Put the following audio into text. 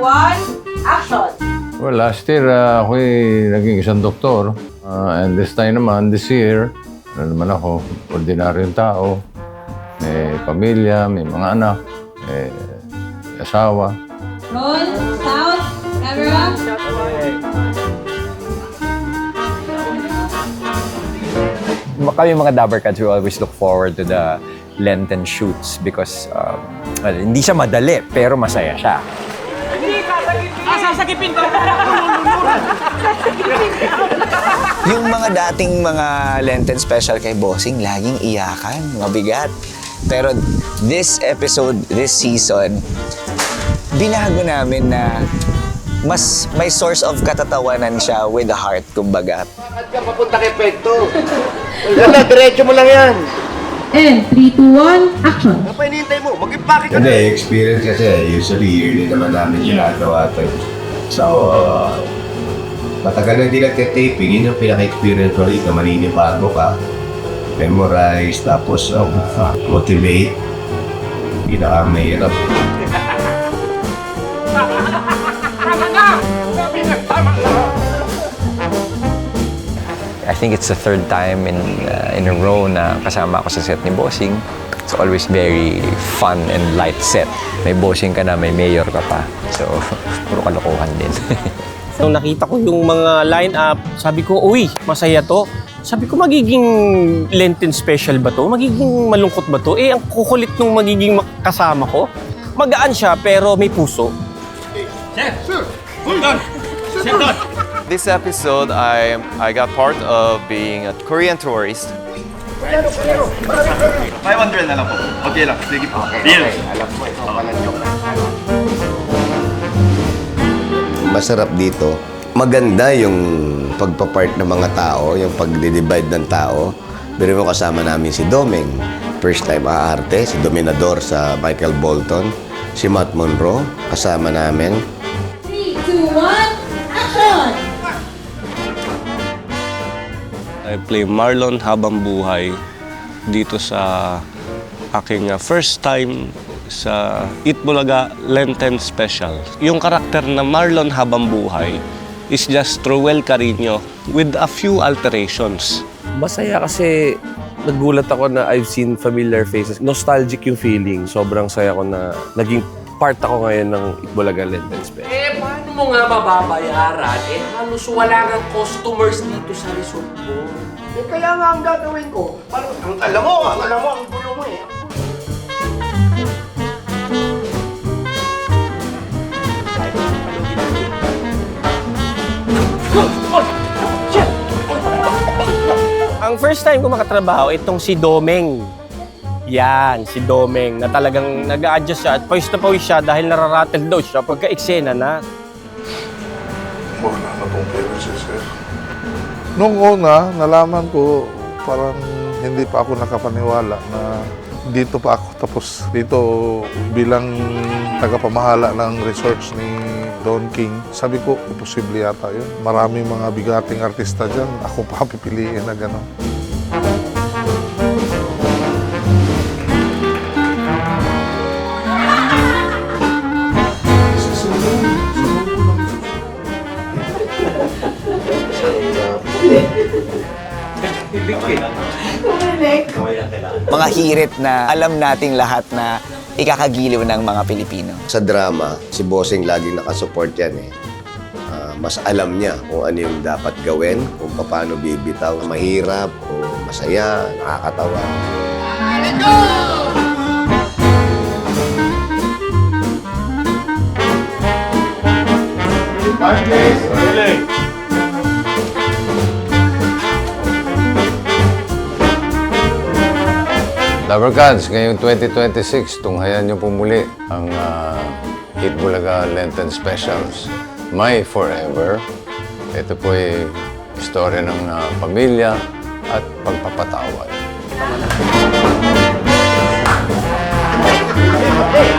1, action! Well, last year, ako'y naging isang doktor. And this time naman, this year, ano naman ako, ordinaryong tao. May pamilya, may mga anak, may asawa. Roll, sound, camera. Kami mga Dabbercats, we always look forward to the Lenten shoots because hindi siya madali, pero masaya siya. Sasakipin ko! Yung mga dating mga Lenten special kay Bossing, laging iyakan, mabigat. Pero this episode, this season, binago namin na mas may source of katatawanan siya with the heart, kumbaga. Bakit ka papunta kay Pekto? Wala, diretso mo lang yan. And 3, 2, 1, action! Ano pa hinihintay mo? Mag-impake ka na. Hindi, experience kasi usually yearly naman namin ginagawa ito. So, matagal na hindi nagka-taping, yun yung pinaka-experience ko rin na maninibago ka, memorize, tapos motivate, pinaka-mahirap. I think it's the third time in a row na kasama ako sa set ni Bossing. It's always very fun and light set. May Bossing ka na, may mayor ka pa. So, puro kalokohan din. Nung nakita ko yung mga line-up, sabi ko, uy, masaya to. Sabi ko, magiging Lenten special ba to? Magiging malungkot ba to? Ang kukulit nung magiging kasama ko. Magaan siya, pero may puso. This episode, I got part of being a Korean tourist. 500 na lang po. Okay lang. Sige po. Okay. Alam mo, ito pala joke. Masarap dito, maganda yung pagpapart ng mga tao, yung pagdi-divide ng tao. Pero mo kasama namin si Domeng, first time aarte, si Dominador sa Michael Bolton, si Matt Monroe, kasama namin. 3, 2, 1, action! I play Marlon habang buhay dito sa aking first time sa Eat Bulaga Lenten Special. Yung karakter na Marlon habang buhay is just Ruel Carino with a few alterations. Masaya kasi nagulat ako na I've seen familiar faces. Nostalgic yung feeling. Sobrang saya ko na naging part ako ngayon ng Eat Bulaga Lenten Special. Paano mo nga mababayaran? Halos wala ng customers dito sa resort mo. Kaya nga ang gagawin ko. Alam mo, ang gulo mo eh. Ang first time ko makatrabaho, itong si Domeng. Yan, si Domeng, na talagang nag-a-adjust siya at pawis na pawis siya dahil nararattle daw siya pagka-eksena na. Wala na itong clearances, sir. Nung una, nalaman ko, parang hindi pa ako nakapaniwala na dito pa ako. Tapos dito bilang tagapamahala ng resorts ni Don King, sabi ko, imposible yata yun. Maraming mga bigating artista dyan, ako pa pipiliin na gano'n. Mga hirit na alam nating lahat na ikakagiliw ng mga Pilipino. Sa drama, si Bossing laging nakasupport yan eh. Mas alam niya kung ano yung dapat gawin, kung paano bibitaw, mahirap o masaya, nakakatawa. Let's go! Dabbercats, ngayong 2026, tunghayan niyo po muli ang Eat Bulaga Lenten Specials, My Forever. Ito po ay istorya ng pamilya at pagpapatawad. Hey!